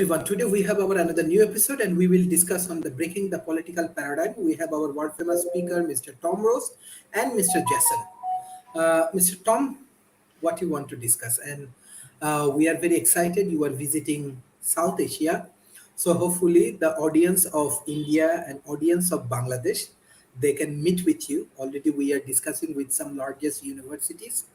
everyone. Today we have our another new episode, and we will discuss on the breaking the political paradigm. We have our world famous speaker, Mr. Tom Rose, and Mr. Jason. Mr. Tom, what you want to discuss? And we are very excited. You are visiting South Asia, so hopefully the audience of India and audience of Bangladesh, they can meet with you. Already we are discussing with some largest universities,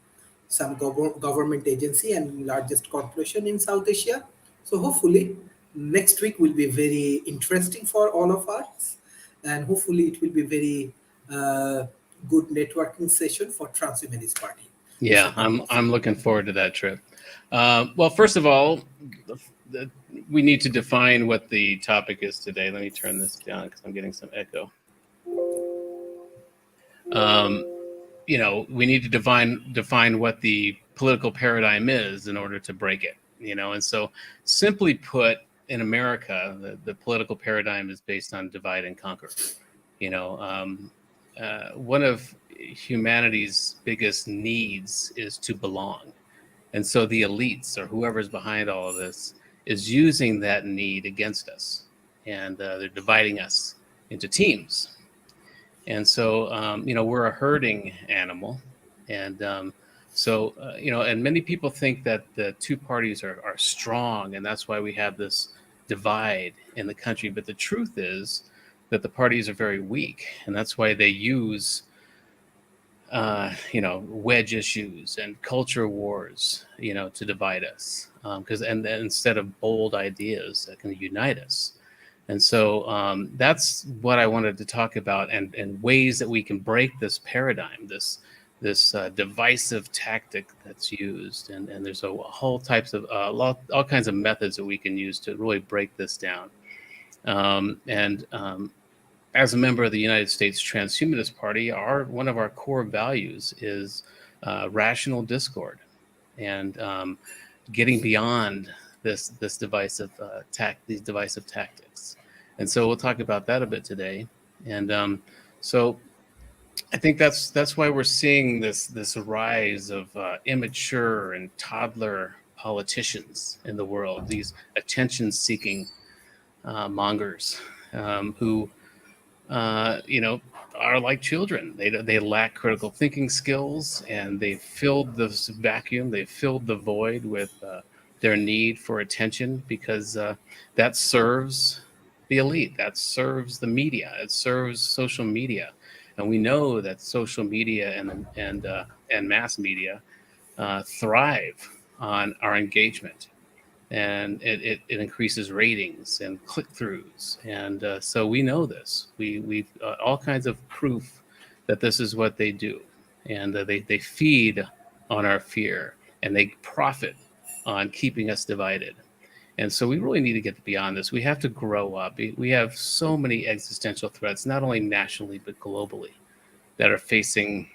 some government agency and largest corporation in South Asia. So hopefully next week will be very interesting for all of us, and hopefully it will be very good networking session for Transhumanist Party. Yeah, Mr. Tom. I'm looking forward to that trip. Well, first of all, we need to define what the topic is today. Let me turn this down because I'm getting some echo. We need to define what the political paradigm is in order to break it. And so simply put, in America, the political paradigm is based on divide and conquer. One of humanity's biggest needs is to belong. And so the elites or whoever's behind all of this is using that need against us. And they're dividing us into teams. And so, we're a herding animal. And and many people think that the two parties are strong. And that's why we have this divide in the country. But the truth is that the parties are very weak. And that's why they use wedge issues and culture wars, to divide us. Because instead of bold ideas that can unite us. And so that's what I wanted to talk about, and ways that we can break this paradigm, this divisive tactic that's used. And there's a whole types of all kinds of methods that we can use to really break this down. As a member of the United States Transhumanist Party, one of our core values is rational discord, and getting beyond these divisive tactics. And so we'll talk about that a bit today. And so I think that's why we're seeing this rise of immature and toddler politicians in the world. These attention-seeking mongers who are like children. They lack critical thinking skills, and they filled this vacuum. They filled the void with their need for attention, because that serves the elite. That serves the media. It serves social media, and we know that social media and mass media thrive on our engagement, and it increases ratings and click-throughs. And so we know this. We've all kinds of proof that this is what they do, and they feed on our fear, and they profit on keeping us divided. And so we really need to get beyond this. We have to grow up. We have so many existential threats, not only nationally, but globally, that are facing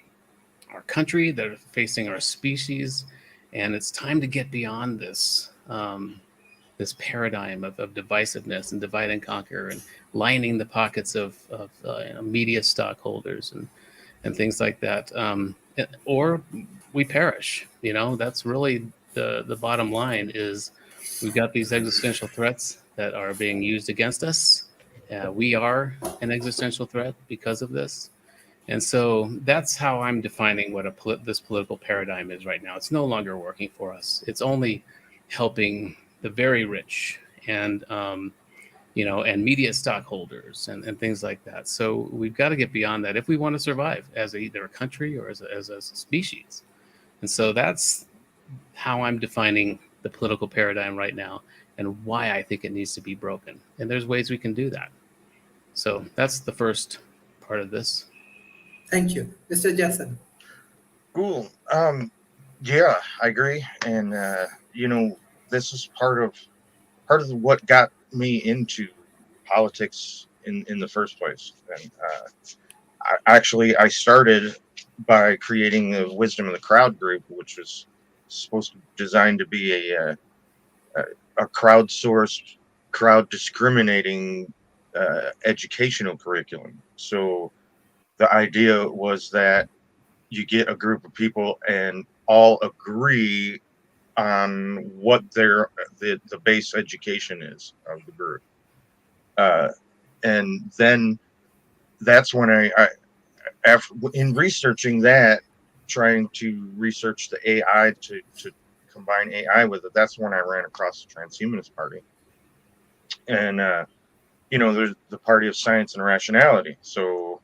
our country, that are facing our species. And it's time to get beyond this paradigm of divisiveness and divide and conquer, and lining the pockets of media stockholders and things like that. Or we perish. That's really the bottom line. Is we've got these existential threats that are being used against us. We are an existential threat because of this. And so that's how I'm defining what this political paradigm is right now. It's no longer working for us. It's only helping the very rich and media stockholders and things like that. So we've got to get beyond that if we want to survive as either a country or as a species. And so that's how I'm defining the political paradigm right now, and why I think it needs to be broken. And there's ways we can do that. So that's the first part of this. Thank you, Mr. Jason. Cool. Yeah, I agree. And this is part of what got me into politics in the first place. And I started by creating the Wisdom of the Crowd group, which was designed to be a crowdsourced, crowd discriminating educational curriculum. So the idea was that you get a group of people and all agree on what the base education is of the group. And then that's when I after in researching that, trying to research the AI to combine AI with it, that's when I ran across the Transhumanist Party. And there's the Party of Science and Rationality. So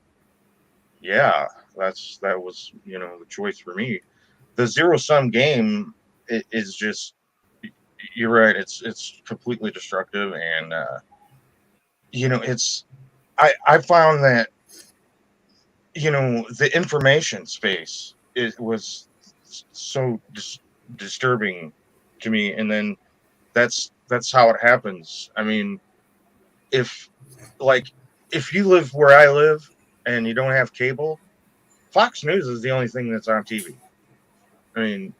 yeah, that was the choice for me. The zero sum game is just, you're right, it's completely destructive. And it's I found that the information space, it was so disturbing to me. And then that's how it happens. I mean, if like if you live where I live and you don't have cable, Fox News is the only thing that's on TV. I mean,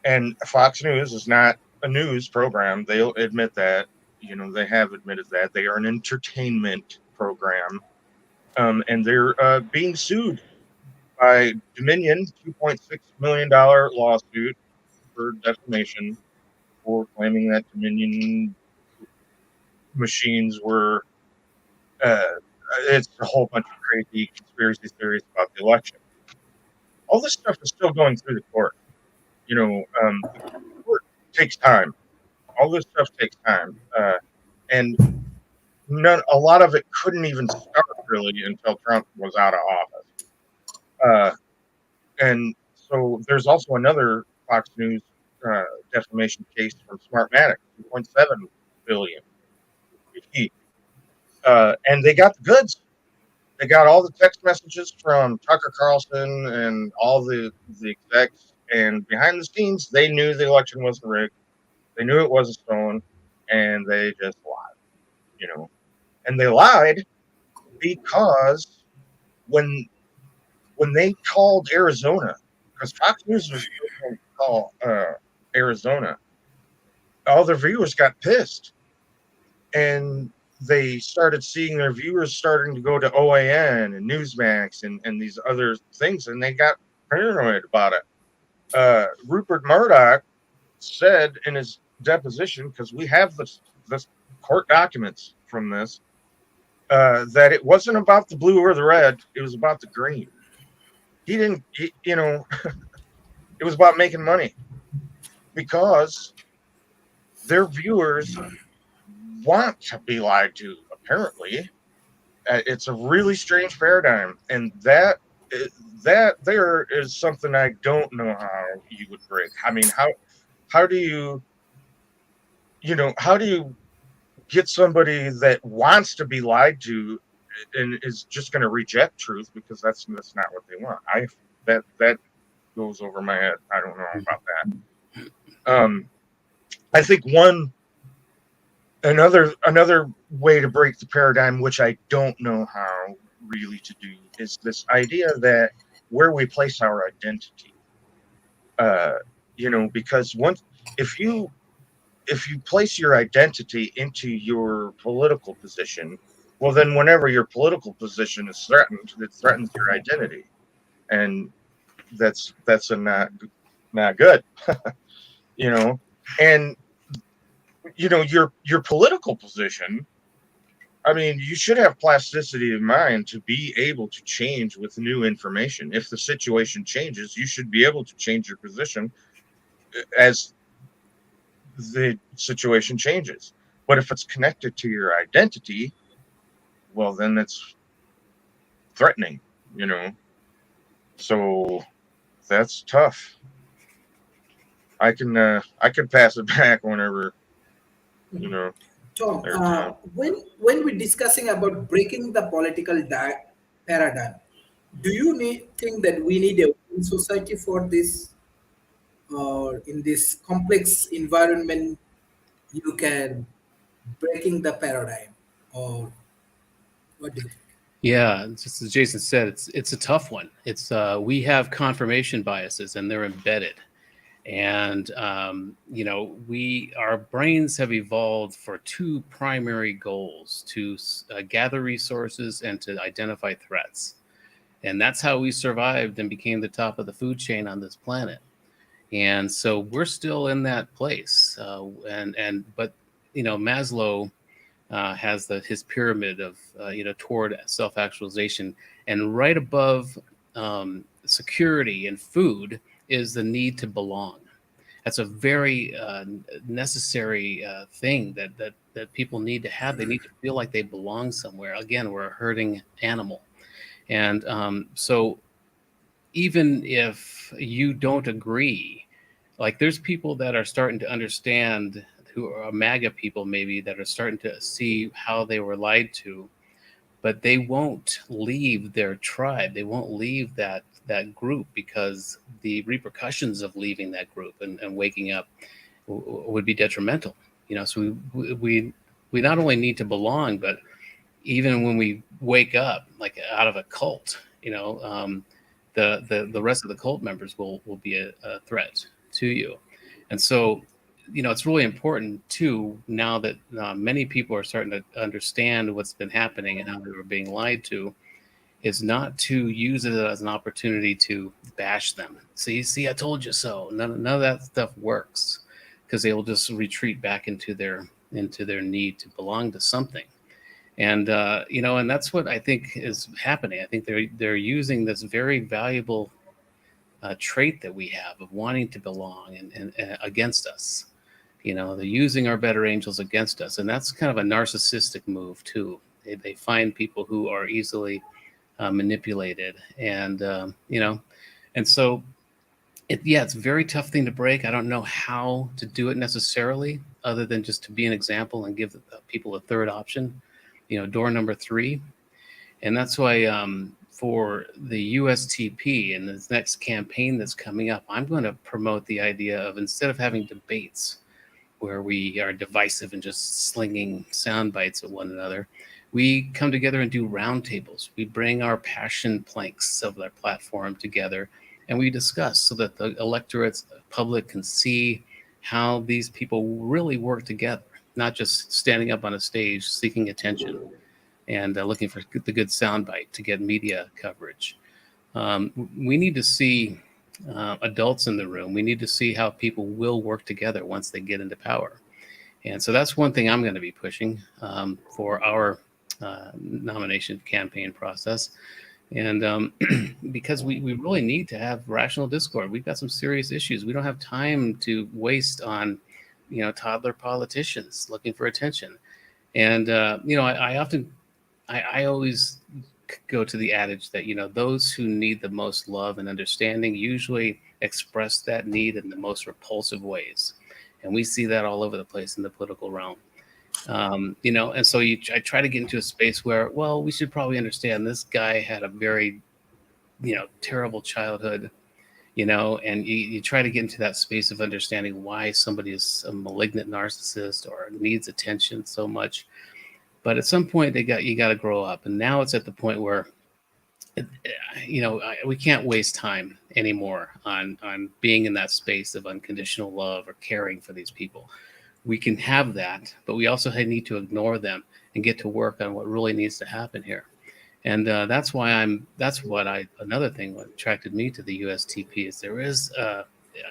and Fox News is not a news program. They'll admit that. They have admitted that they are an entertainment program. And they're being sued by Dominion, $2.6 million lawsuit for defamation, for claiming that Dominion machines were. Uh, it's a whole bunch of crazy conspiracy theories about the election. All this stuff is still going through the court. The court takes time. All this stuff takes time, and a lot of it couldn't even start really until Trump was out of office. And so there's also another Fox News defamation case from Smartmatic, 2.7 billion. And they got the goods. They got all the text messages from Tucker Carlson and all the execs, and behind the scenes, they knew the election wasn't rigged. They knew it wasn't stolen, and they just lied. And they lied because when they called Arizona, because Fox News was going to call Arizona, all their viewers got pissed, and they started seeing their viewers starting to go to OAN and Newsmax and these other things, and they got paranoid about it. Rupert Murdoch said in his deposition, because we have this court documents from this, that it wasn't about the blue or the red, it was about the green. It was about making money, because their viewers want to be lied to, apparently. It's a really strange paradigm, and that there is something I don't know how you would break. I mean, how do you get somebody that wants to be lied to and is just going to reject truth because that's not what they want? That goes over my head. I don't know about that. I think another way to break the paradigm, which I don't know how really to do, is this idea that where we place our identity. Because if you place your identity into your political position, well, then whenever your political position is threatened, it threatens your identity, and that's a not good. And your political position, I mean, you should have plasticity of mind to be able to change with new information. If the situation changes, you should be able to change your position as the situation changes. But if it's connected to your identity, well, then it's threatening, So that's tough. I can pass it back whenever, Tom, there's time. when we're discussing about breaking the political paradigm, do you think that we need a open society for this, or in this complex environment, you can breaking the paradigm, or what do you think? Yeah, just as Jason said, it's a tough one. It's we have confirmation biases, and they're embedded. And our brains have evolved for two primary goals: to gather resources and to identify threats. And that's how we survived and became the top of the food chain on this planet. And so we're still in that place. But Maslow has his pyramid of toward self-actualization, and right above security and food is the need to belong. That's a very necessary thing that people need to have. They need to feel like they belong somewhere. Again, we're a herding animal, and so even if you don't agree, like there's people that are starting to understand, who are MAGA people maybe, that are starting to see how they were lied to, but they won't leave their tribe. They won't leave that group, because the repercussions of leaving that group and waking up would be detrimental. So we not only need to belong, but even when we wake up like out of a cult, the rest of the cult members will be a threat to you. And so it's really important too, now that many people are starting to understand what's been happening and how they were being lied to, is not to use it as an opportunity to bash them. See, I told you so. None of that stuff works, because they will just retreat back into their need to belong to something. And and that's what I think is happening. I think they're using this very valuable trait that we have of wanting to belong and against us. They're using our better angels against us, and that's kind of a narcissistic move too. They find people who are easily manipulated, and and so it's a very tough thing to break. I don't know how to do it necessarily, other than just to be an example and give people a third option, door number 3. And that's why for the USTP and this next campaign that's coming up, I'm going to promote the idea of, instead of having debates where we are divisive and just slinging sound bites at one another, we come together and do roundtables. We bring our passion planks of our platform together, and we discuss, so that the electorate's public can see how these people really work together, not just standing up on a stage seeking attention and looking for the good soundbite to get media coverage. We need to see adults in the room. We need to see how people will work together once they get into power. And so that's one thing I'm going to be pushing for our nomination campaign process. And because we really need to have rational discord. We've got some serious issues. We don't have time to waste on, toddler politicians looking for attention. And, I always go to the adage that, those who need the most love and understanding usually express that need in the most repulsive ways. And we see that all over the place in the political realm. And so I try to get into a space where, well, we should probably understand this guy had a very, terrible childhood, and you try to get into that space of understanding why somebody is a malignant narcissist or needs attention so much. But at some point you got to grow up. And now it's at the point where, we can't waste time anymore on being in that space of unconditional love or caring for these people. We can have that, but we also need to ignore them and get to work on what really needs to happen here. And that's why another thing what attracted me to the USTP is there is a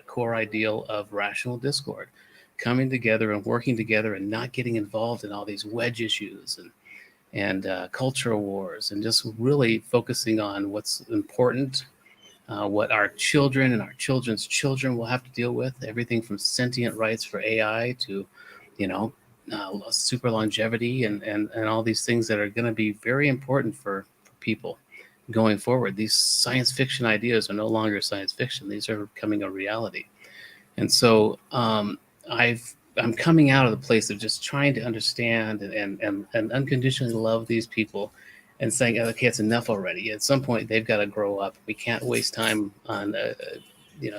core ideal of rational discord, coming together and working together and not getting involved in all these wedge issues and cultural wars, and just really focusing on what's important, what our children and our children's children will have to deal with, everything from sentient rights for AI to, super longevity and all these things that are going to be very important for people going forward. These science fiction ideas are no longer science fiction. These are becoming a reality. And so I'm coming out of the place of just trying to understand and unconditionally love these people, and saying, okay, it's enough already. At some point, they've got to grow up. We can't waste time on,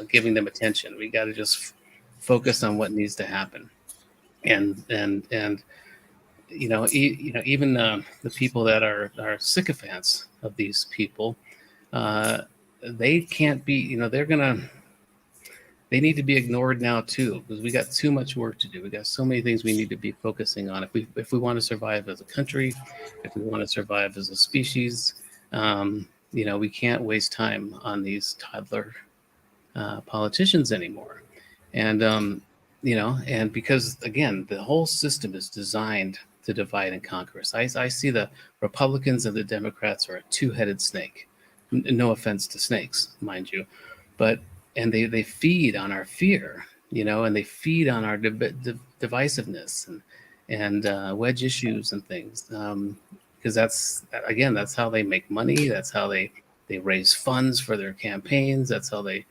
giving them attention. We got to just focus on what needs to happen. And even the people that are sycophants of these people, they can't be. They need to be ignored now too, because we got too much work to do. We got so many things we need to be focusing on if we want to survive as a country, if we want to survive as a species. We can't waste time on these toddler politicians anymore. And and because again, the whole system is designed to divide and conquer us. I see the Republicans and the Democrats are a two-headed snake. No offense to snakes, mind you, but and they feed on our fear, and they feed on our divisiveness and wedge issues and things. Because that's how they make money. That's how they raise funds for their campaigns. That's how they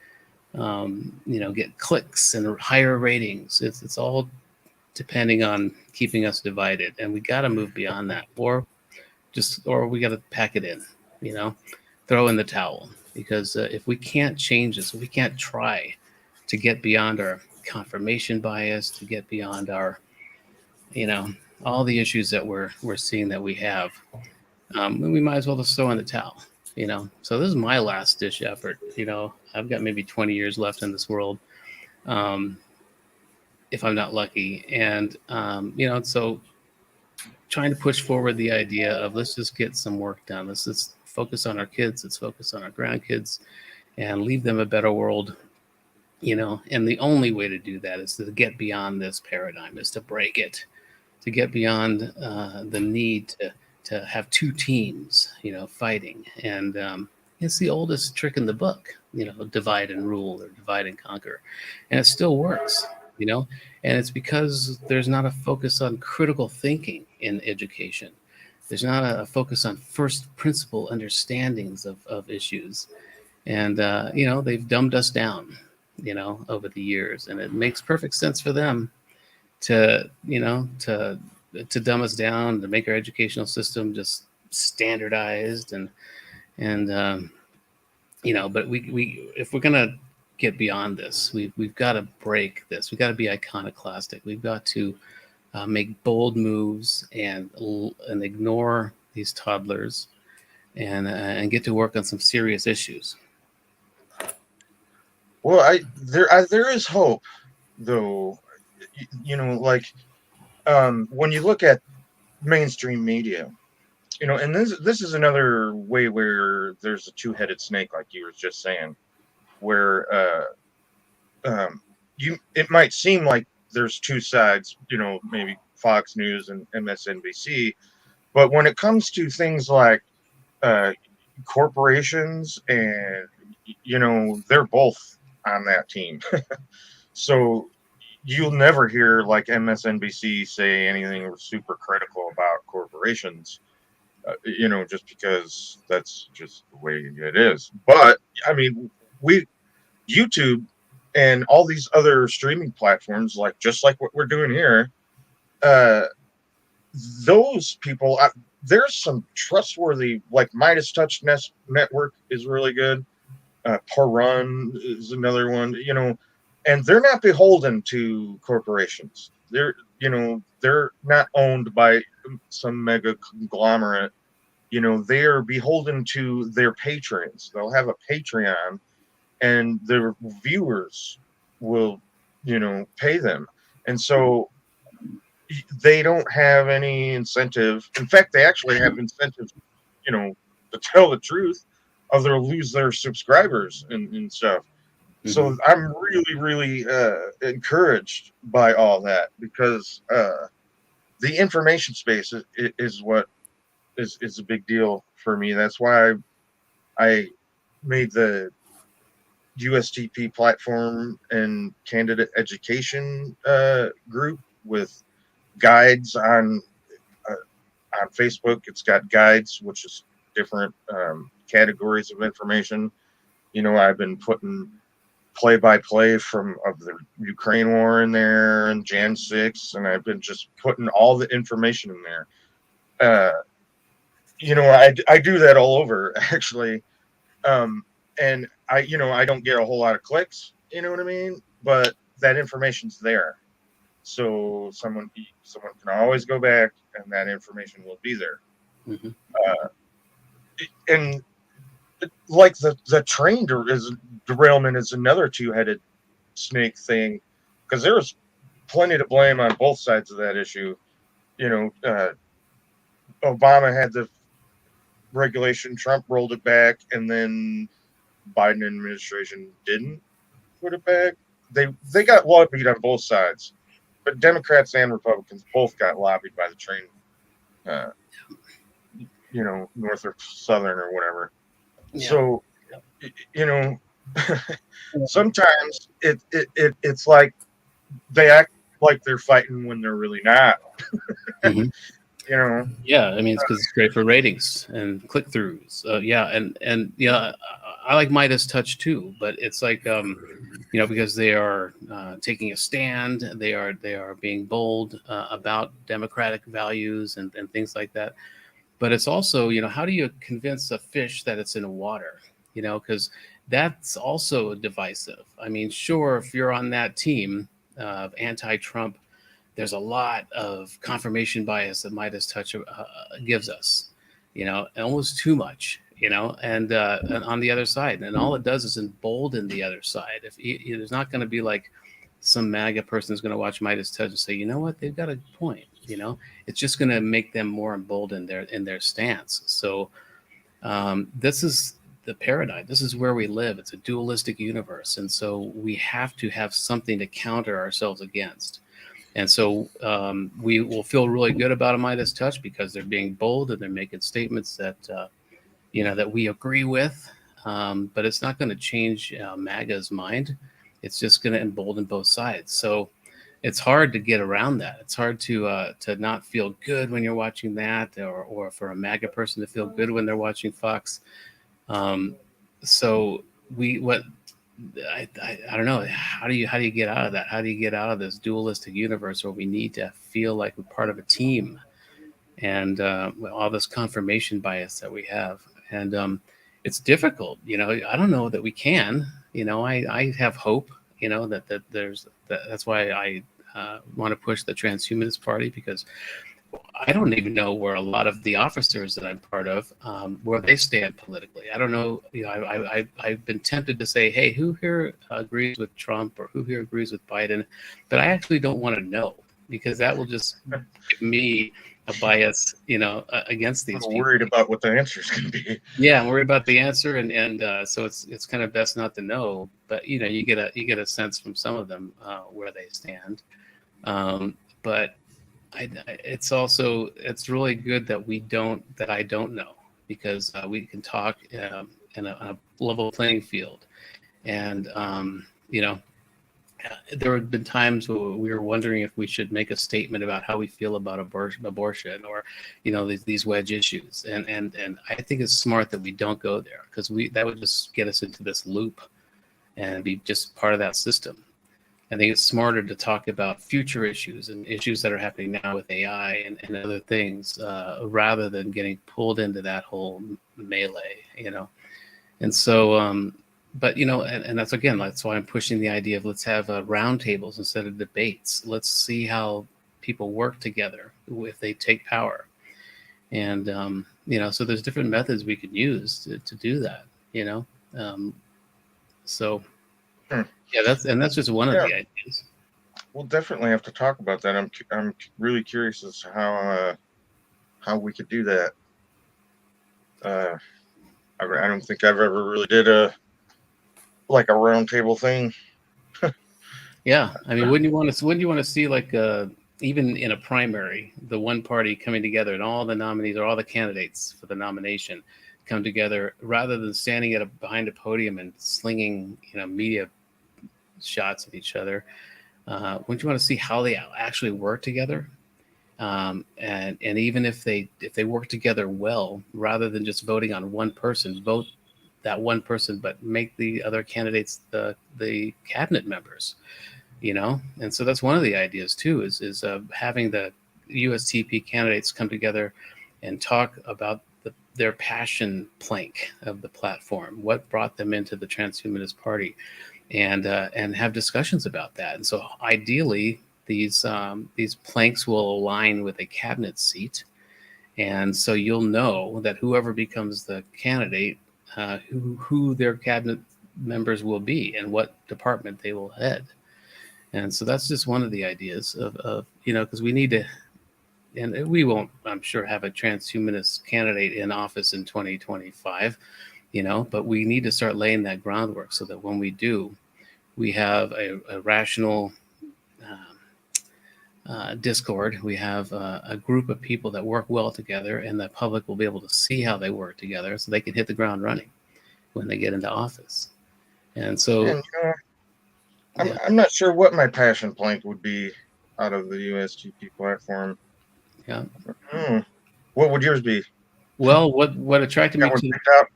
get clicks and higher ratings. It's all depending on keeping us divided, and we got to move beyond that, or we got to pack it in, throw in the towel. Because if we can't change this, if we can't try to get beyond our confirmation bias, to get beyond our, all the issues that we're seeing that we have, we might as well just throw in the towel. So this is my last dish effort. I've got maybe 20 years left in this world, if I'm not lucky. And so trying to push forward the idea of, let's just get some work done. Let's just focus on our kids. Let's focus on our grandkids and leave them a better world. And the only way to do that is to get beyond this paradigm, is to break it, to get beyond the need to have two teams, fighting. And it's the oldest trick in the book, divide and rule, or divide and conquer. And it still works, and it's because there's not a focus on critical thinking in education. There's not a focus on first principle understandings of issues. And, they've dumbed us down, over the years. And it makes perfect sense for them to dumb us down, to make our educational system just standardized. But we if we're going to get beyond this, we've got to break this. We've got to be iconoclastic. We've got to make bold moves and ignore these toddlers and get to work on some serious issues. Well, there is hope, though. Like when you look at mainstream media, and this is another way where there's a two-headed snake, like you were just saying, where it might seem like there's two sides, maybe Fox News and MSNBC, but when it comes to things like corporations, and they're both on that team. So you'll never hear like MSNBC say anything super critical about corporations, just because that's just the way it is. But I mean, YouTube and all these other streaming platforms, just like what we're doing here, those people, there's some trustworthy, like Midas Touch Network is really good. Parun is another one, and they're not beholden to corporations. They're not owned by some mega conglomerate. They are beholden to their patrons. They'll have a Patreon, and their viewers will, pay them. And so they don't have any incentive. In fact, they actually have incentive, to tell the truth, or they'll lose their subscribers and stuff. Mm-hmm. So I'm really, really encouraged by all that, because the information space is what is a big deal for me. That's why I made the USTP platform and candidate education group with guides on Facebook. It's got guides, which is different categories of information. I've been putting play-by-play of the Ukraine war in there, and Jan 6, and I've been just putting all the information in there. I do that all over, actually. And I don't get a whole lot of clicks, you know what I mean? But that information's there. So someone can always go back, and that information will be there. Mm-hmm. And like the train derailment is another two-headed snake thing, because there's plenty to blame on both sides of that issue. Obama had the regulation, Trump rolled it back, and then Biden administration didn't. put it back. They got lobbied on both sides, but Democrats and Republicans both got lobbied by the train, uh, North or Southern or whatever. Yeah. So, sometimes it's like they act like they're fighting when they're really not. Mhm. You know, Yeah, I mean, it's because it's great for ratings and click throughs. Yeah, and yeah, I like Midas Touch too, but it's like because they are taking a stand, they are being bold about democratic values and things like that. But it's also, how do you convince a fish that it's in water? Because that's also divisive. I mean, sure, if you're on that team of anti-Trump, there's a lot of confirmation bias that Midas Touch gives us, almost too much, and on the other side. And all it does is embolden the other side. If there's not going to be like some MAGA person is going to watch Midas Touch and say, you know what, they've got a point, it's just going to make them more emboldened in their stance. So this is the paradigm. This is where we live. It's a dualistic universe. And so we have to have something to counter ourselves against. And so we will feel really good about a Midas Touch because they're being bold and they're making statements that, that we agree with. But it's not going to change MAGA's mind. It's just going to embolden both sides. So it's hard to get around that. It's hard to not feel good when you're watching that, or for a MAGA person to feel good when they're watching Fox. So I don't know. How do you get out of that? How do you get out of this dualistic universe where we need to feel like we're part of a team, and all this confirmation bias that we have? And it's difficult. I don't know that we can. I have hope. That's why I want to push the Transhumanist Party, because I don't even know where a lot of the officers that I'm part of, where they stand politically. I don't know. I've been tempted to say, hey, who here agrees with Trump, or who here agrees with Biden? But I actually don't want to know, because that will just give me a bias, against these I'm people. worried about what the answer is going to be. Yeah, I'm worried about the answer, and so it's kind of best not to know. But you get a sense from some of them where they stand. But it's really good that I don't know, because we can talk in a level playing field. And there have been times where we were wondering if we should make a statement about how we feel about abortion, or these wedge issues, and I think it's smart that we don't go there, because that would just get us into this loop and be just part of that system. I think it's smarter to talk about future issues and issues that are happening now with AI and other things, rather than getting pulled into that whole melee, And so, but and that's why I'm pushing the idea of, let's have roundtables instead of debates. Let's see how people work together if they take power, and so there's different methods we could use to do that. So yeah, that's just one of the ideas. We'll definitely have to talk about that. I'm really curious as to how we could do that. I don't think I've ever really did a roundtable thing. Yeah, I mean, wouldn't you want to see, like, even in a primary, the one party coming together and all the nominees or all the candidates for the nomination come together, rather than standing behind a podium and slinging media shots at each other? Wouldn't you want to see how they actually work together? And even if they work together well, rather than just voting on one person, vote that one person, but make the other candidates the cabinet members. And so that's one of the ideas too, is having the USTP candidates come together and talk about their passion plank of the platform, what brought them into the Transhumanist Party, and have discussions about that. And so ideally, these planks will align with a cabinet seat, and so you'll know that whoever becomes the candidate, who their cabinet members will be and what department they will head. And so that's just one of the ideas of because we need to, and we won't, I'm sure, have a transhumanist candidate in office in 2025, but we need to start laying that groundwork so that when we do, we have a rational discord. We have a group of people that work well together, and the public will be able to see how they work together so they can hit the ground running when they get into office. And so, And yeah, I'm not sure what my passion plank would be out of the USGP platform. yeah. What would yours be? Well, what attracted me Got one to picked out?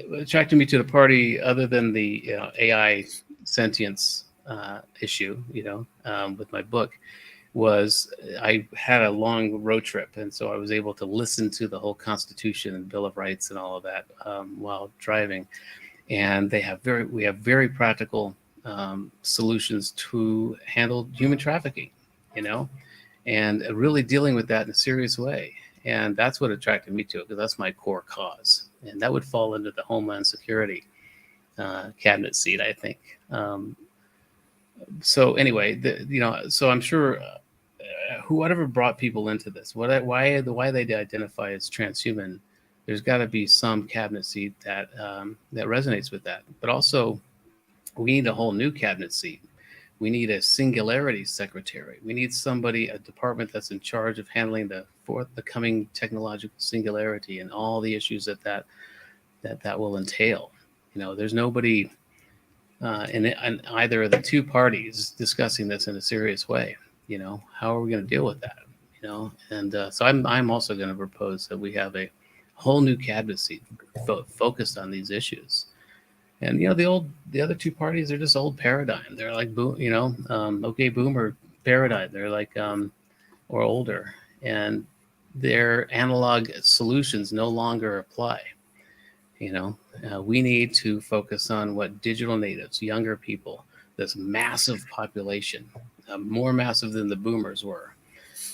what attracted me to the party, other than the AI sentience issue, with my book, was I had a long road trip, and so I was able to listen to the whole Constitution and Bill of Rights and all of that while driving. And we have very practical solutions to handle human trafficking, and really dealing with that in a serious way. And that's what attracted me to it, because that's my core cause, and that would fall into the Homeland Security cabinet seat, I think. So anyway, so I'm sure whoever brought people into this, why they identify as transhuman, there's got to be some cabinet seat that resonates with that. But also, we need a whole new cabinet seat. We need a singularity secretary. We need a department that's in charge of handling the coming technological singularity and all the issues that will entail. There's nobody in either of the two parties discussing this in a serious way. How are we going to deal with that? And so I'm also going to propose that we have a whole new cabinet seat focused on these issues. And the other two parties are just old paradigm. They're like okay, boomer paradigm. They're like or older, and their analog solutions no longer apply. We need to focus on what digital natives, younger people, this massive population, more massive than the boomers were,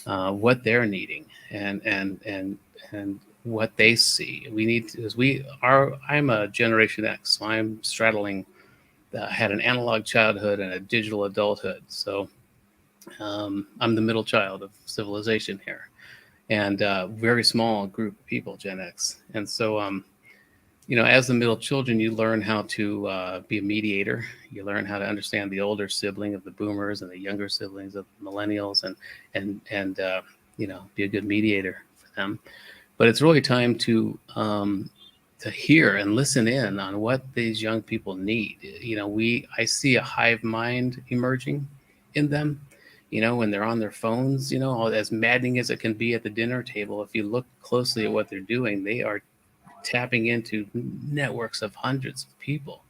what they're needing, and what they see. We need to, I'm a Generation X, so I'm straddling, had an analog childhood and a digital adulthood. So I'm the middle child of civilization here, and very small group of people, Gen X. And so, as the middle children, you learn how to be a mediator. You learn how to understand the older sibling of the boomers and the younger siblings of the millennials, and be a good mediator for them. But it's really time to hear and listen in on what these young people need. I see a hive mind emerging in them. When they're on their phones, as maddening as it can be at the dinner table, if you look closely at what they're doing, they are tapping into networks of hundreds of people.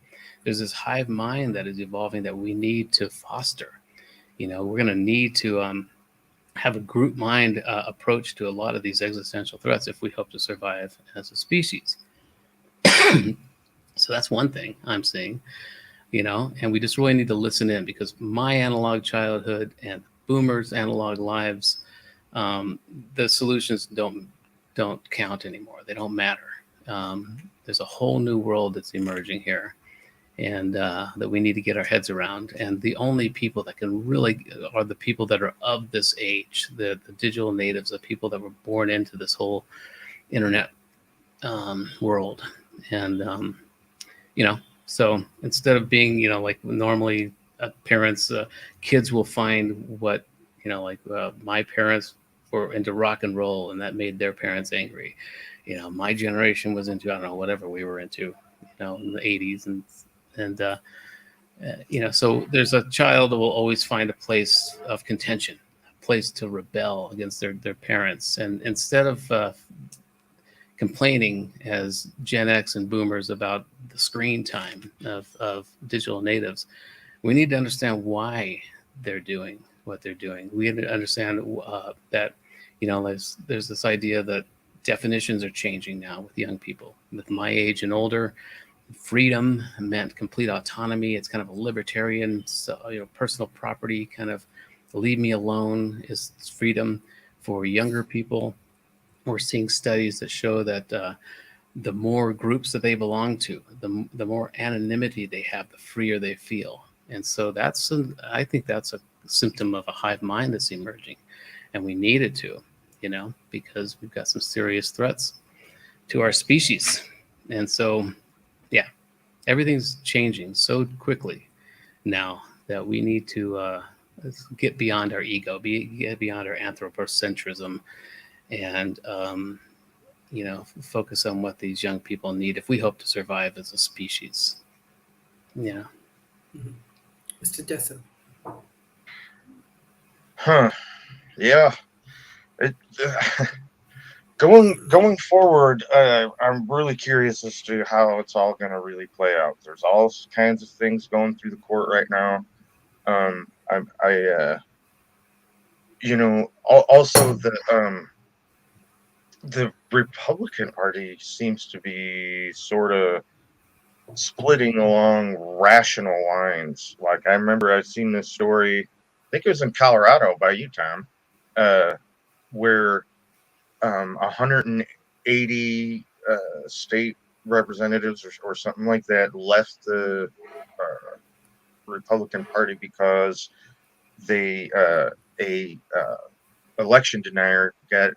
There's this hive mind that is evolving that we need to foster. We're going to need to have a group mind approach to a lot of these existential threats if we hope to survive as a species. So that's one thing I'm seeing, and we just really need to listen in, because my analog childhood and boomers' analog lives, the solutions don't count anymore. They don't matter. There's a whole new world that's emerging here, and that we need to get our heads around. And the only people that can really are the people that are of this age, the digital natives, the people that were born into this whole internet world. And so instead of being like normally parents, kids will find what my parents were into rock and roll, and that made their parents angry. My generation was into, I don't know, whatever we were into, in the 80s. And so there's a child that will always find a place of contention, a place to rebel against their parents. And instead of complaining as Gen X and boomers about the screen time of digital natives, we need to understand why they're doing what they're doing. We need to understand that, there's this idea that definitions are changing now with young people. With my age and older, freedom meant complete autonomy. It's kind of a libertarian, personal property, kind of leave me alone is freedom. For younger people, we're seeing studies that show that the more groups that they belong to, the more anonymity they have, the freer they feel. And so I think that's a symptom of a hive mind that's emerging, and we need it to, because we've got some serious threats to our species. And so, yeah, everything's changing so quickly. now that we need to get beyond our ego, get beyond our anthropocentrism, and focus on what these young people need if we hope to survive as a species. Yeah. Mr. Jessel. Huh. Yeah. It, going forward, I'm really curious as to how it's all going to really play out. There's all kinds of things going through the court right now. Also the Republican Party seems to be sort of splitting along rational lines. Like, I remember I've seen this story, I think it was in Colorado by you, Tom, where 180 state representatives or something like that left the Republican Party because they a election denier got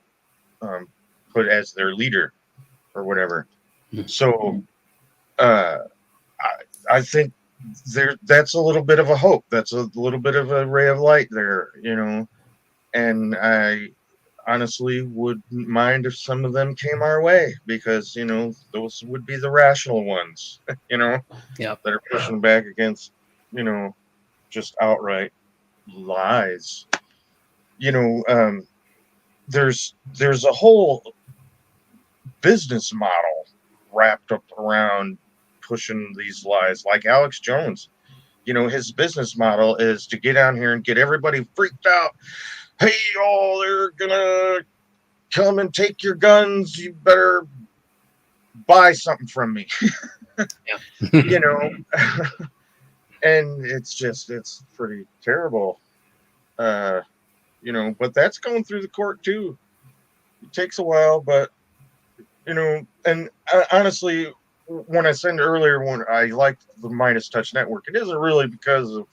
put as their leader or whatever. So I think that's a little bit of a hope. That's a little bit of a ray of light there, and I honestly wouldn't mind if some of them came our way, because those would be the rational ones, Yep. that are pushing back against just outright lies. There's a whole business model wrapped up around pushing these lies, like Alex Jones. His business model is to get down here and get everybody freaked out. Hey, y'all, they're gonna come and take your guns. You better buy something from me. And it's pretty terrible. But that's going through the court too. It takes a while, but and honestly, when I said earlier, when I liked the Midas Touch Network, it isn't really because of,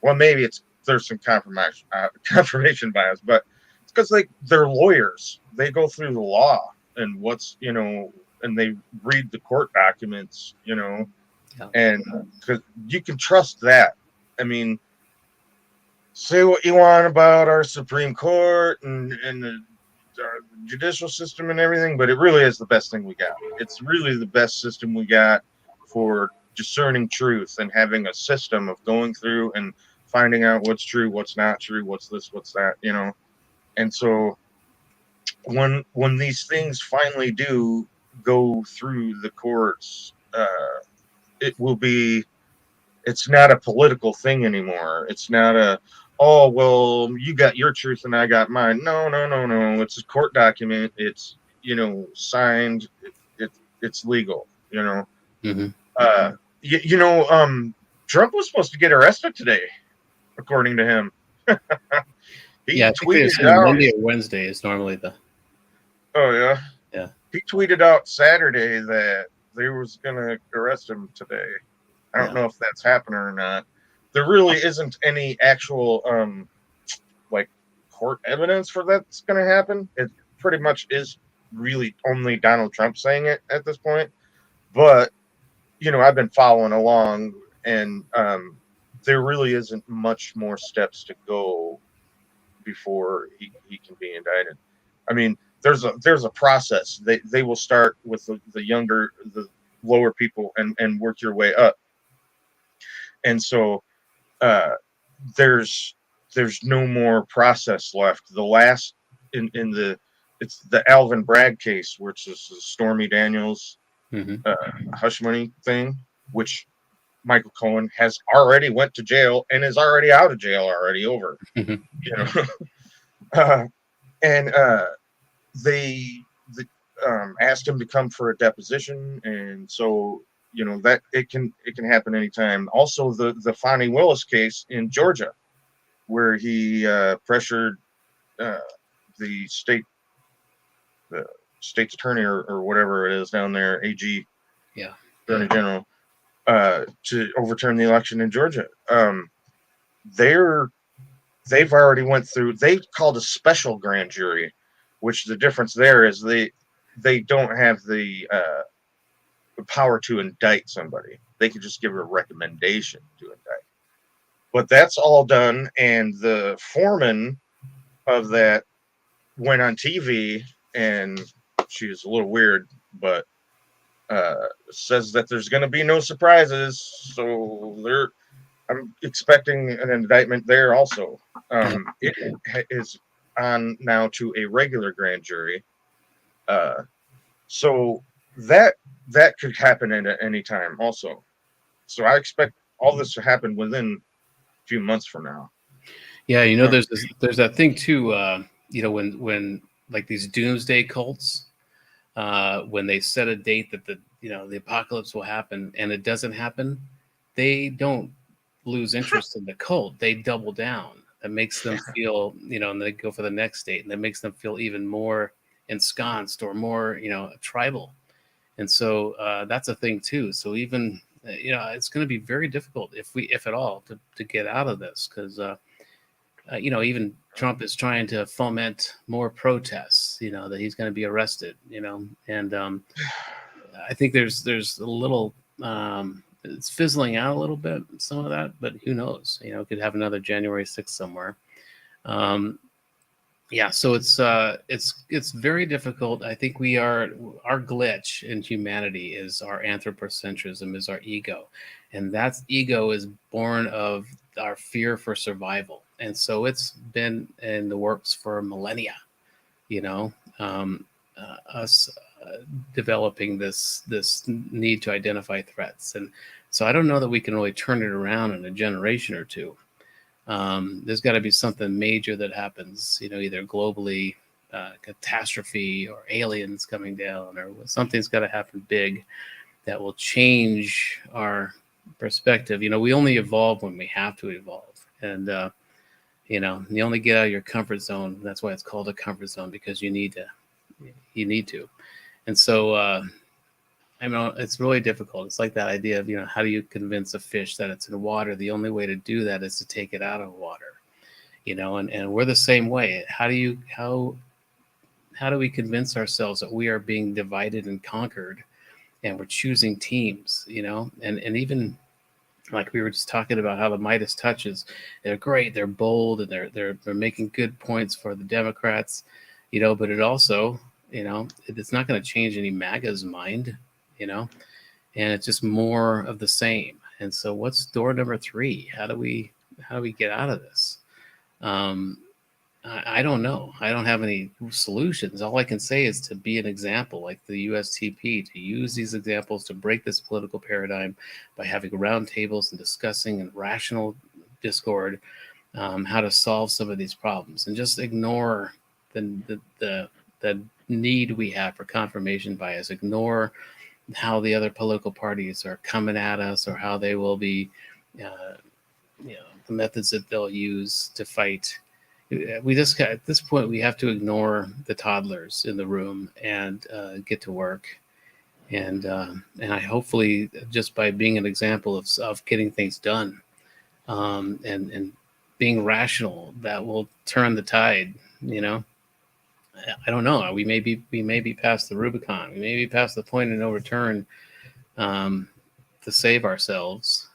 well, maybe there's some confirmation bias, but it's because they're lawyers. They go through the law and and they read the court documents, and because you can trust that. I mean, say what you want about our Supreme Court and the judicial system and everything, but it really is the best thing we got. It's really the best system we got for discerning truth and having a system of going through and finding out what's true, what's not true, what's this, what's that, And so when these things finally do go through the courts, it's not a political thing anymore. It's not oh, well, you got your truth and I got mine. No. It's a court document. It's, signed. It's legal, Mm-hmm. Trump was supposed to get arrested today, according to him. He I think tweeted it's out Monday or Wednesday is normally the. Oh, yeah. Yeah. He tweeted out Saturday that they was going to arrest him today. I don't know if that's happening or not. There really isn't any actual court evidence for that's going to happen. It pretty much is really only Donald Trump saying it at this point. But I've been following along, and there really isn't much more steps to go before he can be indicted. I mean, there's a process. They will start with the lower people and work your way up. And so there's no more process left. The last it's the Alvin Bragg case, which is the Stormy Daniels hush money thing, which Michael Cohen has already went to jail and is already out of jail already over. And they asked him to come for a deposition, and so that it can happen anytime. Also, the Fonnie Willis case in Georgia, where he pressured the state's attorney or whatever it is down there, AG, Attorney General, to overturn the election in Georgia. They've already went through. They called a special grand jury, which the difference there is they don't have the power to indict somebody. They can just give a recommendation to indict. But that's all done, and the foreman of that went on TV, and she's a little weird, but says that there's going to be no surprises. So I'm expecting an indictment there also. It is on now to a regular grand jury. So that could happen at any time also. So I expect all this to happen within a few months from now. Yeah, there's that thing too. When like these doomsday cults, when they set a date that the apocalypse will happen and it doesn't happen, they don't lose interest in the cult. They double down. That makes them feel, and they go for the next date, and that makes them feel even more ensconced or more, tribal. And so that's a thing too. So even, it's going to be very difficult if at all, to get out of this, because even Trump is trying to foment more protests, that he's going to be arrested, and I think there's a little, it's fizzling out a little bit, some of that, but who knows, could have another January 6th somewhere. Yeah, so it's very difficult. I think our glitch in humanity is our anthropocentrism, is our ego, and that ego is born of our fear for survival, and so it's been in the works for millennia. Us developing this need to identify threats, and so I don't know that we can really turn it around in a generation or two. There's got to be something major that happens, either globally, catastrophe, or aliens coming down, or something's got to happen big that will change our perspective. We only evolve when we have to evolve, and you only get out of your comfort zone. That's why it's called a comfort zone, because you need to. And so it's really difficult. It's like that idea of, how do you convince a fish that it's in water? The only way to do that is to take it out of water, and we're the same way. How do we convince ourselves that we are being divided and conquered, and we're choosing teams, and even like we were just talking about how the Midas touches, they're great, they're bold, and they're making good points for the Democrats, but it also, it's not going to change any MAGA's mind, and it's just more of the same. And so what's door number 3? How do we get out of this? I don't know. I don't have any solutions. All I can say is to be an example, like the USTP, to use these examples to break this political paradigm by having roundtables and discussing in rational discord how to solve some of these problems, and just ignore the need we have for confirmation bias. Ignore how the other political parties are coming at us, or how they will be, the methods that they'll use to fight. We just at this point, we have to ignore the toddlers in the room and get to work. And I hopefully, just by being an example of getting things done, and being rational, that will turn the tide. I don't know. We may be past the Rubicon. We may be past the point of no return, to save ourselves,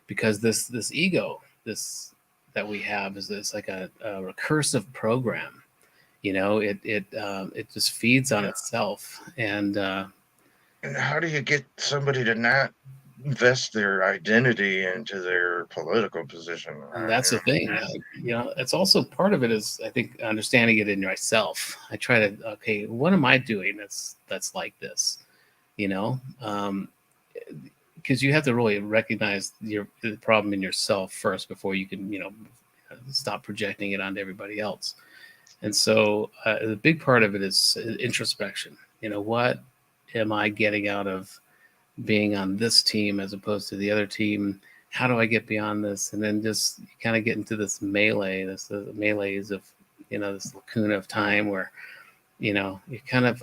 because this ego, that we have, is this like a recursive program. It just feeds on itself, and how do you get somebody to not invest their identity into their political position? that's the thing. It's also part of it is, I think, understanding it in myself. I try to, okay, what am I doing that's like this? Because you have to really recognize the problem in yourself first before you can, stop projecting it onto everybody else. And so the big part of it is introspection. What am I getting out of being on this team as opposed to the other team? How do I get beyond this? And then just kind of get into this melee, melees of, this lacuna of time where, you kind of,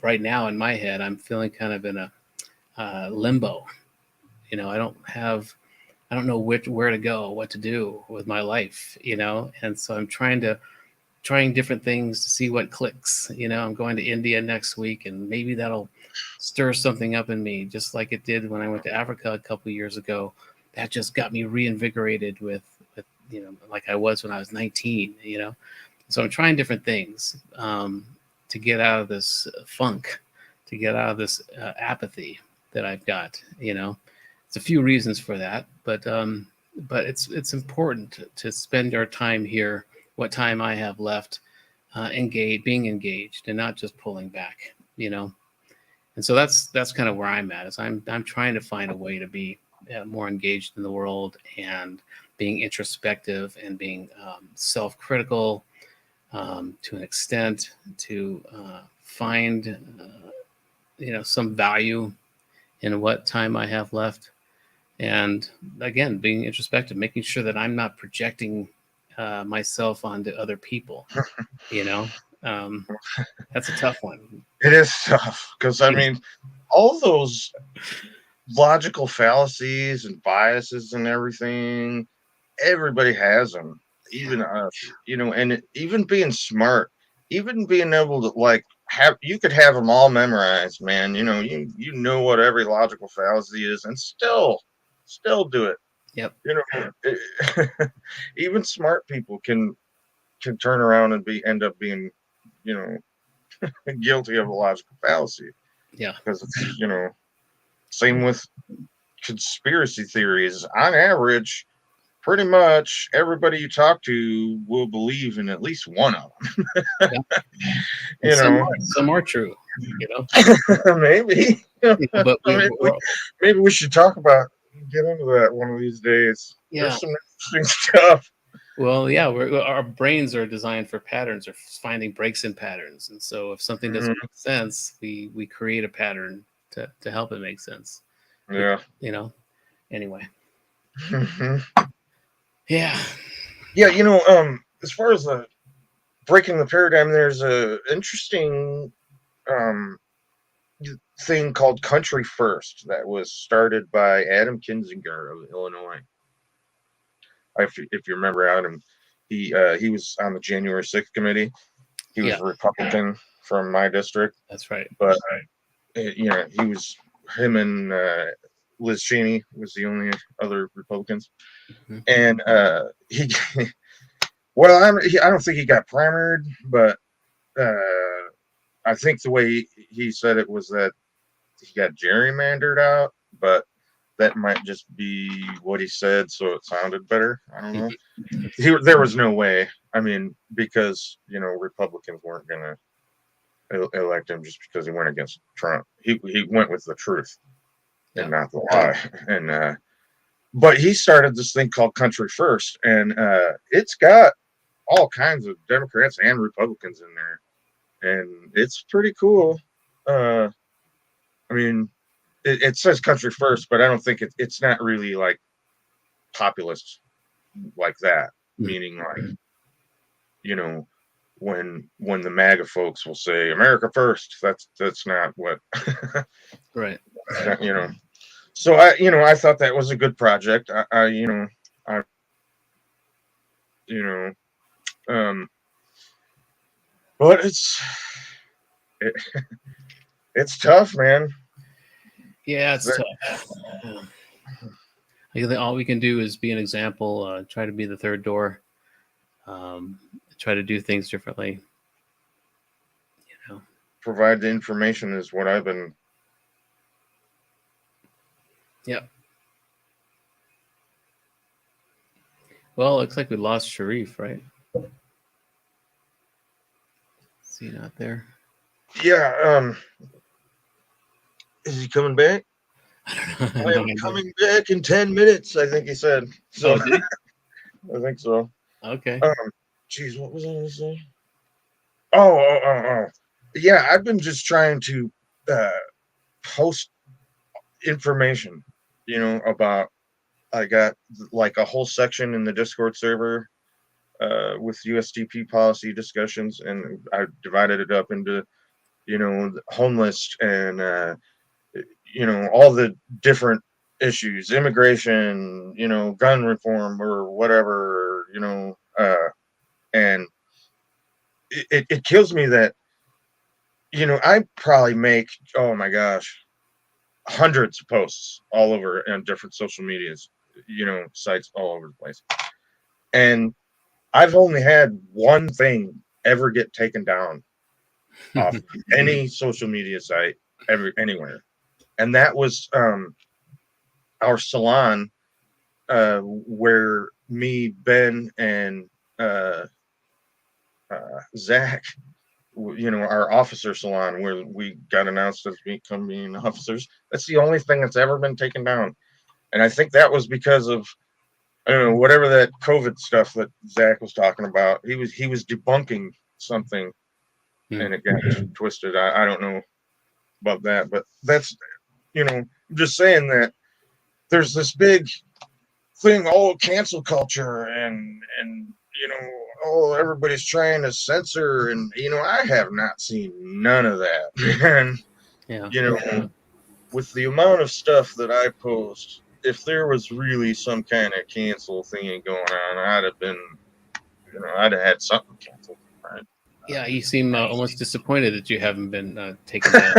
right now in my head, I'm feeling kind of in a limbo. I don't know where to go, what to do with my life, and so I'm trying different things to see what clicks. I'm going to India next week, and maybe that'll stir something up in me, just like it did when I went to Africa a couple of years ago. that just got me reinvigorated with like I was when I was 19. So I'm trying different things to get out of this funk, to get out of this apathy that I've got. It's a few reasons for that, but it's important to spend our time here, what time I have left, being engaged and not just pulling back. And so that's kind of where I'm at. Is I'm trying to find a way to be more engaged in the world and being introspective and being self-critical to an extent, to find some value in what time I have left, and again being introspective, making sure that I'm not projecting myself onto other people. That's a tough one. It is tough because I mean, all those logical fallacies and biases and everything, everybody has them, even us, and even being smart, even being able to like you could have them all memorized, man. You know what every logical fallacy is, and still do it. Yep. Even smart people can turn around and end up being, guilty of a logical fallacy. Yeah. Because it's, same with conspiracy theories. On average, pretty much everybody you talk to will believe in at least one of them. Yeah. Some are true. Maybe. But maybe we should get into that one of these days. Yeah. There's some interesting stuff. Well, yeah, our brains are designed for patterns, or finding breaks in patterns, and so if something doesn't make sense, we create a pattern to help it make sense. Yeah. Anyway. Mm-hmm. Yeah. Yeah. As far as breaking the paradigm, there's a interesting thing called Country First that was started by Adam Kinzinger of Illinois. If you remember Adam, he was on the January 6th committee. He was a Republican from my district. That's right. But him and Liz Cheney was the only other Republicans. Mm-hmm. And I don't think he got primared, but I think the way he said it was that he got gerrymandered out, but that might just be what he said, so it sounded better. I don't know. There was no way. I mean, because Republicans weren't gonna elect him just because he went against Trump. He went with the truth and not the lie. And but he started this thing called Country First, and it's got all kinds of Democrats and Republicans in there, and it's pretty cool. I mean, it says Country First, but I don't think it's not really like populist like that. Mm-hmm. Meaning like, when the MAGA folks will say America first, that's not what. Right. So I thought that was a good project. But it's tough, man. Yeah, it's tough. I think all we can do is be an example, try to be the third door, try to do things differently. Provide the information is what I've been. Yep. Well, it looks like we lost Sharif, right? Is he not there? Yeah. Is he coming back? I don't know. I am coming back in 10 minutes, I think he said. So did he? I think so. Okay. Geez, what was I going to say? Oh. Yeah, I've been just trying to post information, about. I got like a whole section in the Discord server with USDP policy discussions, and I divided it up into, homeless and, all the different issues, immigration, gun reform or whatever, and it kills me that, I probably make, oh my gosh, hundreds of posts all over on different social medias sites all over the place. And I've only had one thing ever get taken down off any social media site anywhere, and that was our salon, where me, Ben, and Zach, our officer salon, where we got announced as becoming officers. That's the only thing that's ever been taken down, and I think that was because of, I don't know, whatever that COVID stuff that Zach was talking about. He was debunking something, and it got twisted. I don't know about that, but that's, I'm just saying that there's this big thing, cancel culture, and everybody's trying to censor, and I have not seen none of that. And with the amount of stuff that I post, if there was really some kind of cancel thingy going on, I'd have been, I'd have had something canceled. Right? Yeah, you seem almost disappointed that you haven't been taken down.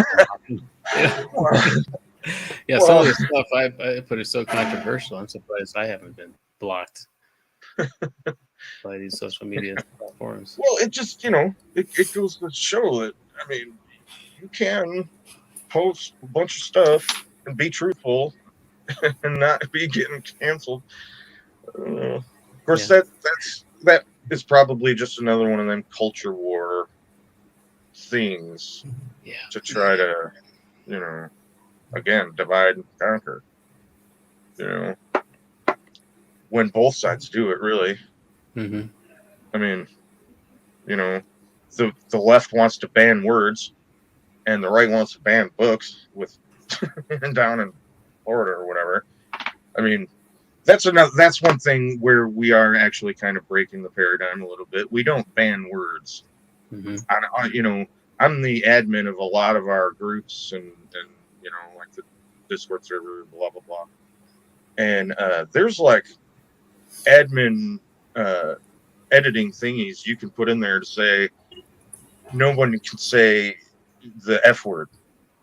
Yeah, some of the stuff I put is so controversial. I'm surprised I haven't been blocked by these social media platforms. Well, it just, it goes to show that, I mean, you can post a bunch of stuff and be truthful and not be getting canceled. Of course, that is probably just another one of them culture war things to try to, again, divide and conquer. When both sides do it, really. Mm-hmm. I mean, the left wants to ban words, and the right wants to ban books with down in Florida or whatever. I mean, that's one thing where we are actually kind of breaking the paradigm a little bit. We don't ban words. Mm-hmm. I'm the admin of a lot of our groups, and like the Discord server, blah blah blah. And there's like admin editing thingies you can put in there to say no one can say the F word,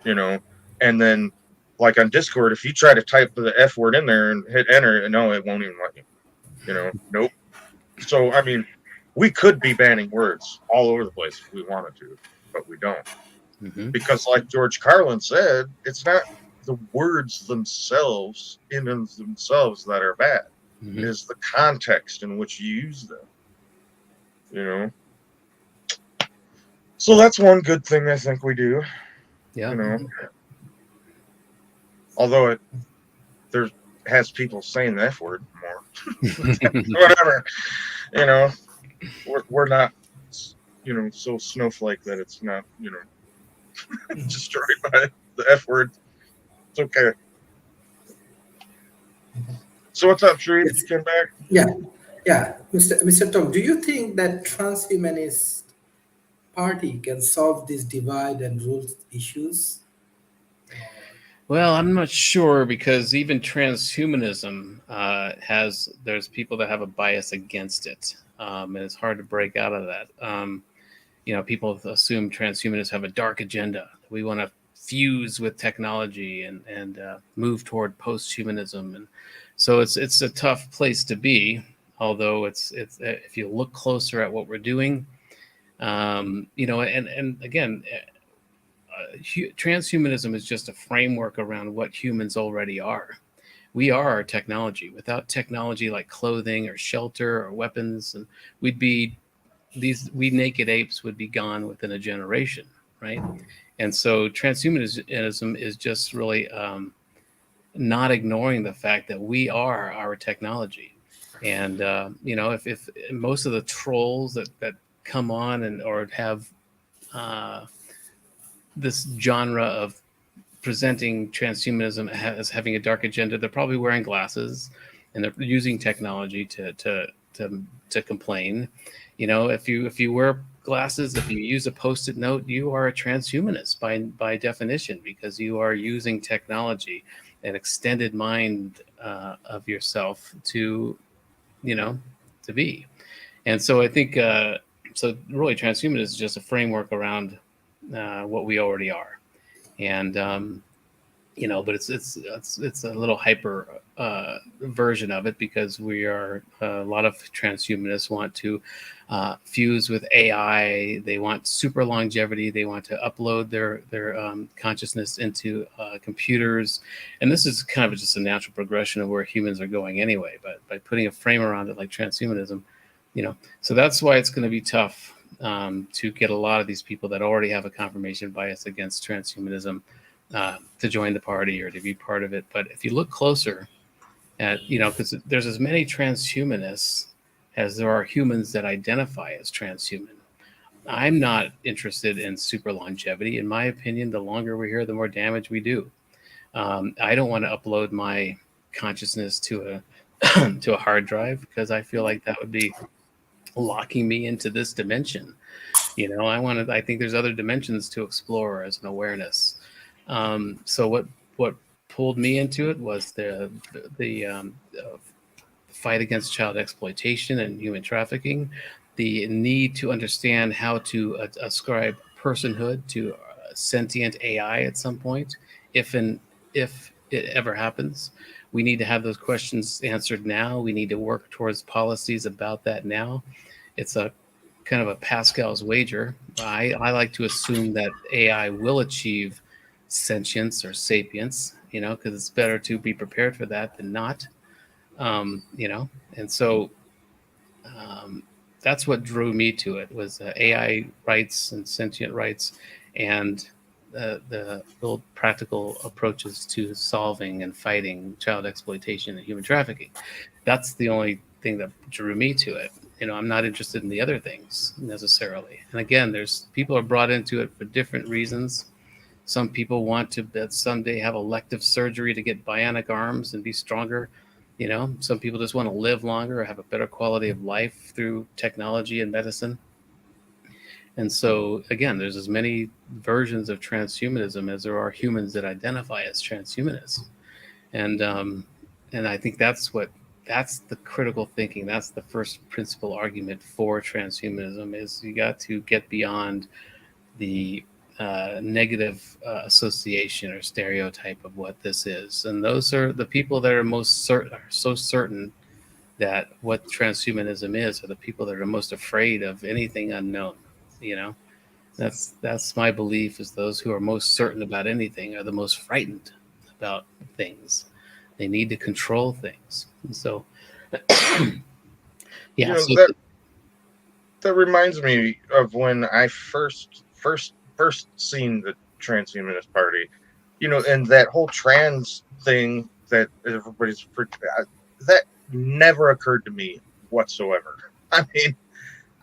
and then like on Discord, if you try to type the F word in there and hit enter, no, it won't even let you. Nope. So I mean, we could be banning words all over the place if we wanted to, but we don't. Mm-hmm. Because like George Carlin said, it's not the words themselves in themselves that are bad. Mm-hmm. It is the context in which you use them. So that's one good thing I think we do. Yeah. Although there has people saying the F word more. Whatever. We're not, so snowflake that it's not, destroyed by the F word. It's okay. So what's up, Sharif? Yes. You came back? Yeah. Mr. Tom, do you think that transhumanist party can solve this divide and rule issues? Well, I'm not sure, because even transhumanism there's people that have a bias against it, and it's hard to break out of that. People assume transhumanists have a dark agenda. We want to fuse with technology and move toward post-humanism, and so it's a tough place to be. Although it's if you look closer at what we're doing, and again. Transhumanism is just a framework around what humans already are. We are our technology. Without technology like clothing or shelter or weapons, and we naked apes would be gone within a generation, right? And so transhumanism is just really not ignoring the fact that we are our technology. And if most of the trolls that come on or have this genre of presenting transhumanism as having a dark agenda, they're probably wearing glasses and they're using technology to complain. If you wear glasses, if you use a Post-it note, you are a transhumanist by definition, because you are using technology, an extended mind of yourself to be. And so I think so really transhumanism is just a framework around what we already are. And but it's a little hyper version of it, because we are a lot of transhumanists want to fuse with AI. They want super longevity. They want to upload their consciousness into computers, and this is kind of just a natural progression of where humans are going anyway. But by putting a frame around it like transhumanism, so that's why it's going to be tough to get a lot of these people that already have a confirmation bias against transhumanism to join the party or to be part of it. But if you look closer at, because there's as many transhumanists as there are humans that identify as transhuman. I'm not interested in super longevity. In my opinion, the longer we're here, the more damage we do. I don't want to upload my consciousness to a to a hard drive, because I feel like that would be locking me into this dimension. I think there's other dimensions to explore as an awareness. So what pulled me into it was the fight against child exploitation and human trafficking, the need to understand how to ascribe personhood to sentient AI at some point, if it ever happens. We need to have those questions answered now. We need to work towards policies about that now. It's a kind of a Pascal's wager. I like to assume that AI will achieve sentience or sapience, because it's better to be prepared for that than not, and so that's what drew me to it, was AI rights and sentient rights, and the real practical approaches to solving and fighting child exploitation and human trafficking. That's the only thing that drew me to it. I'm not interested in the other things necessarily. And again, there's people are brought into it for different reasons. Some people want to someday have elective surgery to get bionic arms and be stronger. Some people just want to live longer or have a better quality of life through technology and medicine. And so, again, there's as many versions of transhumanism as there are humans that identify as transhumanists. And I think that's the critical thinking. That's the first principal argument for transhumanism, is you got to get beyond the negative association or stereotype of what this is. And those are the people that are so certain that what transhumanism is, are the people that are most afraid of anything unknown. That's my belief, is those who are most certain about anything are the most frightened about things. They need to control things. And so, yeah. So that reminds me of when I first seen the transhumanist party, and that whole trans thing that everybody's that never occurred to me whatsoever. I mean,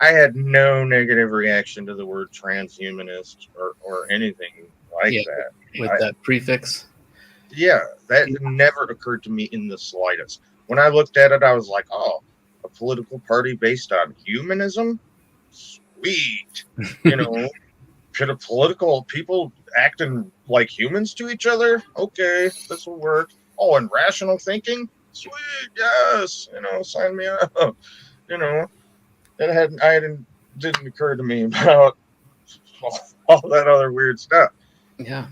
I had no negative reaction to the word transhumanist or anything like that. With that prefix. Yeah, that never occurred to me in the slightest. When I looked at it, I was like, oh, a political party based on humanism? Sweet. Could a political people acting like humans to each other? Okay, this will work. Oh, and rational thinking? Sweet, yes. Sign me up. It didn't occur to me about all that other weird stuff. Yeah.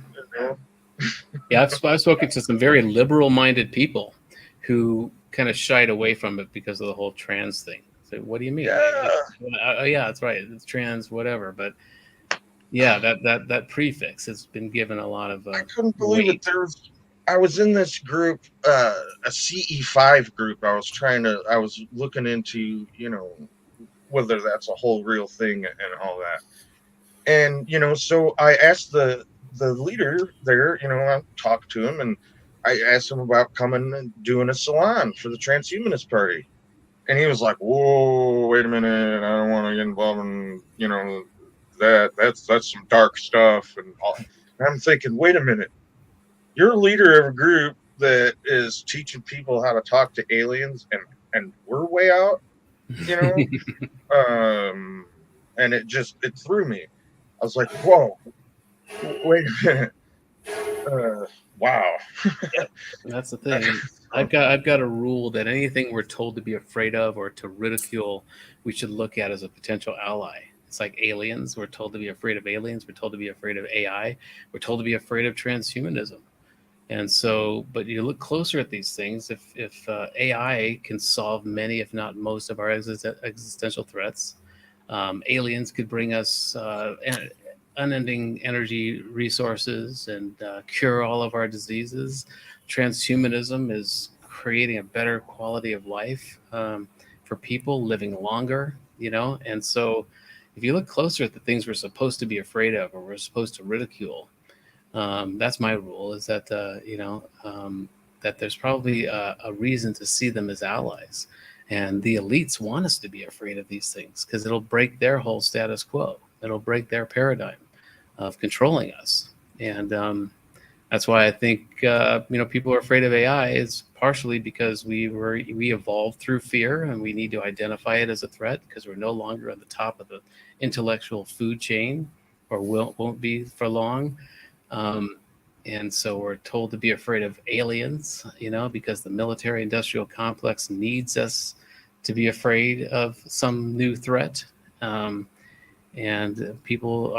Yeah, I've spoken to some very liberal-minded people who kind of shied away from it because of the whole trans thing. So, what do you mean? Yeah, yeah, that's right. It's trans, whatever. But yeah, that prefix has been given a lot of I couldn't believe weight. it. I was in this group, a CE5 group. I was looking into, whether that's a whole real thing and all that. And, so I asked the leader there, I talked to him, and I asked him about coming and doing a salon for the transhumanist party. And he was like, whoa, wait a minute. I don't want to get involved in, that's some dark stuff. And I'm thinking, wait a minute. You're a leader of a group that is teaching people how to talk to aliens, and we're way out, you know? And it threw me. I was like, whoa, wait a minute. Wow. Yeah, that's the thing. I've got a rule that anything we're told to be afraid of or to ridicule, we should look at as a potential ally. It's like aliens. We're told to be afraid of aliens. We're told to be afraid of AI. We're told to be afraid of transhumanism. And so, but you look closer at these things, if AI can solve many, if not most, of our existential threats, aliens could bring us unending energy resources and cure all of our diseases. Transhumanism is creating a better quality of life for people living longer, and so if you look closer at the things we're supposed to be afraid of or we're supposed to ridicule, that's my rule, is that that there's probably a reason to see them as allies, and the elites want us to be afraid of these things because it'll break their whole status quo. It'll break their paradigm of controlling us, and that's why I think people are afraid of AI is partially because we evolved through fear, and we need to identify it as a threat because we're no longer at the top of the intellectual food chain, or won't be for long. Um, and so we're told to be afraid of aliens, because the military industrial complex needs us to be afraid of some new threat. Um, and people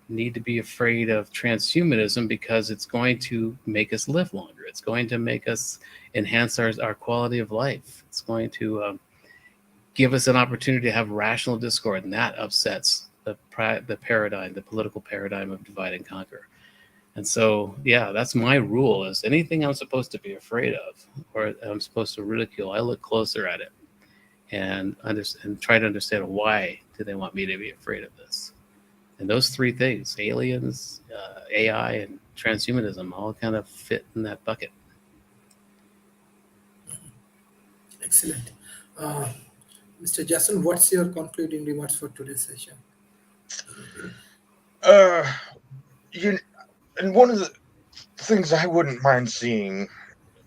need to be afraid of transhumanism because it's going to make us live longer. It's going to make us enhance our quality of life. It's going to give us an opportunity to have rational discord, and that upsets the paradigm, the political paradigm of divide and conquer. And so, yeah, that's my rule: is anything I'm supposed to be afraid of or I'm supposed to ridicule, I look closer at it and try to understand, why do they want me to be afraid of this? And those three things, aliens, AI, and transhumanism, all kind of fit in that bucket. Excellent. Uh, Mr. Jason, what's your concluding remarks for today's session? Uh, you and one of the things I wouldn't mind seeing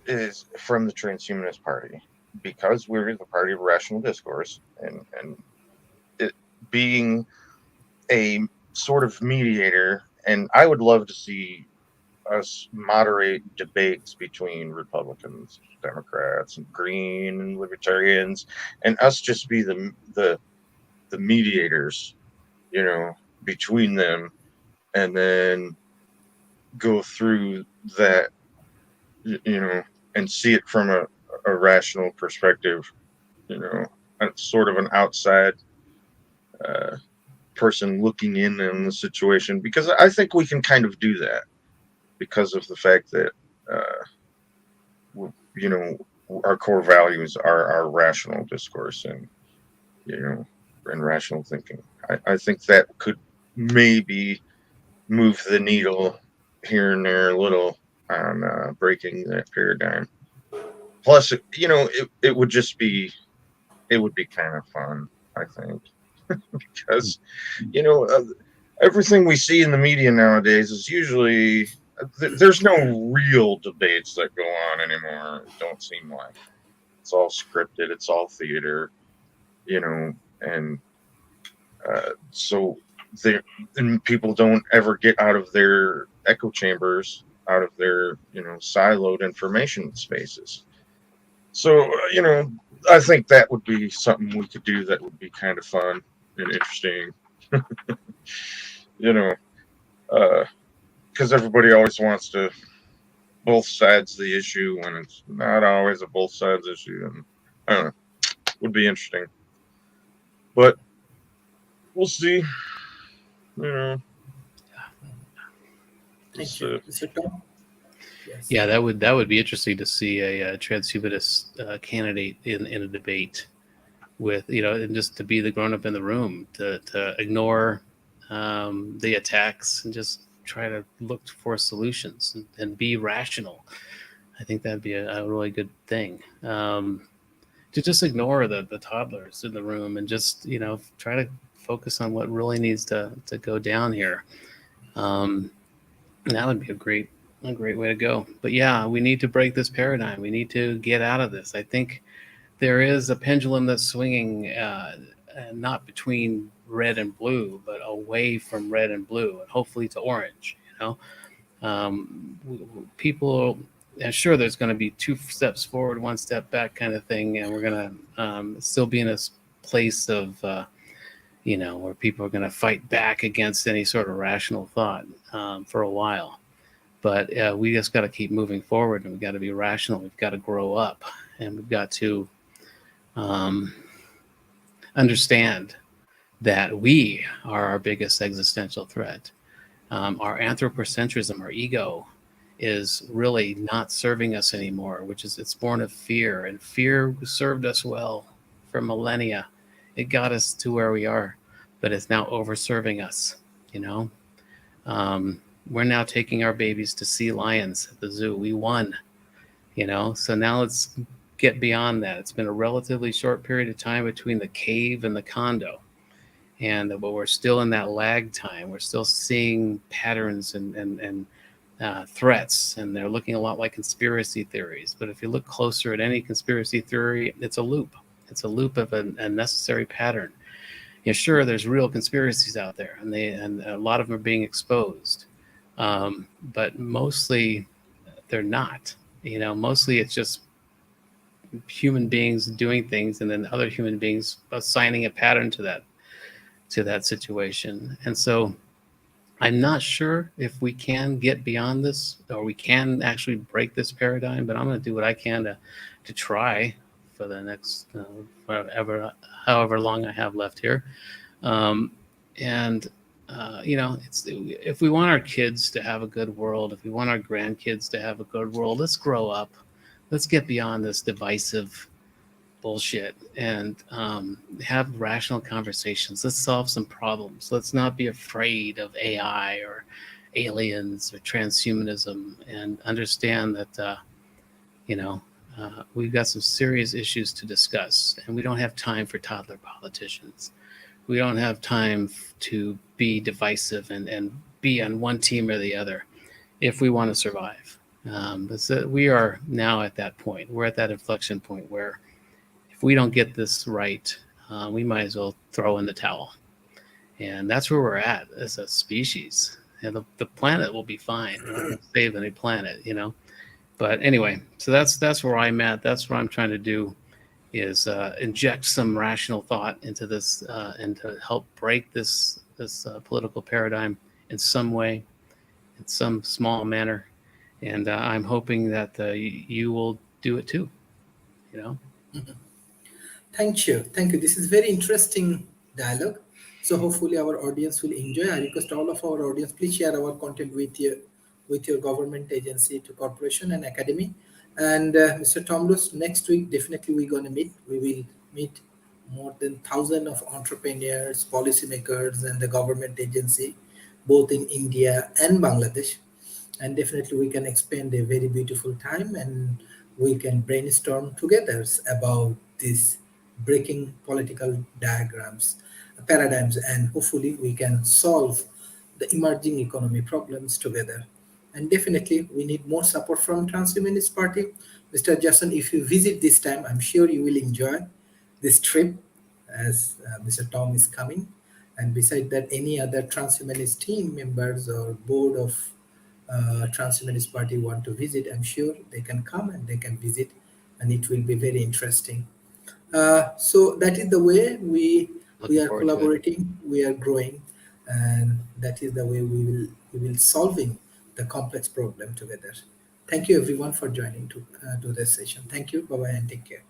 is from the Transhumanist Party, because we're the party of rational discourse, and it being a sort of mediator. And I would love to see us moderate debates between Republicans, Democrats, and Green and Libertarians, and us just be the mediators, between them, and then go through that, and see it from a rational perspective, sort of an outside person looking in on the situation, because I think we can kind of do that because of the fact that, our core values are our rational discourse and, and rational thinking. I think that could maybe move the needle here and there a little on breaking that paradigm. Plus, it would just be, it would be kind of fun, I think, because, everything we see in the media nowadays is usually, there's no real debates that go on anymore. It don't seem like. It's all scripted. It's all theater, and so and people don't ever get out of their echo chambers, out of their, siloed information spaces. So, I think that would be something we could do that would be kind of fun and interesting, because everybody always wants to both sides of the issue when it's not always a both sides issue. And I don't know, would be interesting, but we'll see. Thank you. Mr. Tom? Yes. Yeah, that would be interesting to see a transhumanist candidate in a debate with, and just to be the grown up in the room, to ignore the attacks and just try to look for solutions and be rational. I think that'd be a really good thing. To just ignore the toddlers in the room and just, try to focus on what really needs to go down here. That would be a great way to go. But yeah, we need to break this paradigm. We need to get out of this. I think there is a pendulum that's swinging, not between red and blue, but away from red and blue, and hopefully to orange. People, and sure, there's going to be 2 steps forward, 1 step back kind of thing, and we're going to still be in a place of, where people are going to fight back against any sort of rational thought for a while. But we just got to keep moving forward, and we've got to be rational. We've got to grow up, and we've got to understand that we are our biggest existential threat. Our anthropocentrism, our ego, is really not serving us anymore, which is it's born of fear, and fear served us well for millennia. It got us to where we are, but it's now over serving us. You know, we're now taking our babies to see lions at the zoo. We won. You know, so now let's get beyond that. It's been a relatively short period of time between the cave and the condo, but we're still in that lag time. We're still seeing patterns and threats, and they're looking a lot like conspiracy theories. But if you look closer at any conspiracy theory, it's a loop. It's a loop of a necessary pattern. You know, sure, there's real conspiracies out there, and a lot of them are being exposed, but mostly they're not. You know, mostly it's just human beings doing things, and then other human beings assigning a pattern to that situation. And so I'm not sure if we can get beyond this, or we can actually break this paradigm, but I'm going to do what I can to try for the next however long I have left here. You know, if we want our kids to have a good world, if we want our grandkids to have a good world, let's grow up. Let's get beyond this divisive bullshit and have rational conversations. Let's solve some problems. Let's not be afraid of AI or aliens or transhumanism, and understand that you know, we've got some serious issues to discuss, and we don't have time for toddler politicians. We don't have time to be divisive and be on one team or the other if we want to survive. We are now at that point. We're at that inflection point where if we don't get this right, we might as well throw in the towel. And that's where we're at as a species. And the planet will be fine. We're not going to save any planet, you know. But anyway, so that's where I'm at. That's what I'm trying to do, is inject some rational thought into this and to help break this political paradigm in some way, in some small manner. And I'm hoping that you will do it too, you know. Thank you. Thank you. This is very interesting dialogue. So hopefully our audience will enjoy. I request all of our audience, please share our content with your government agency, to corporation and academy. And Mr. Tomlos, next week, definitely we're going to meet. We will meet more than 1,000 of entrepreneurs, policymakers, and the government agency, both in India and Bangladesh. And definitely we can spend a very beautiful time, and we can brainstorm together about this breaking political paradigms, and hopefully we can solve the emerging economy problems together. And definitely we need more support from Transhumanist Party. Mr. Jason, if you visit this time, I'm sure you will enjoy this trip, as Mr. Tom is coming. And beside that, any other Transhumanist team members or board of Transhumanist Party want to visit, I'm sure they can come and they can visit, and it will be very interesting. So that is the way we Looking are forward to it. collaborating, we are growing, and that is the way we will solving the complex problem together. Thank you everyone for joining to this session. Thank you. Bye bye and take care.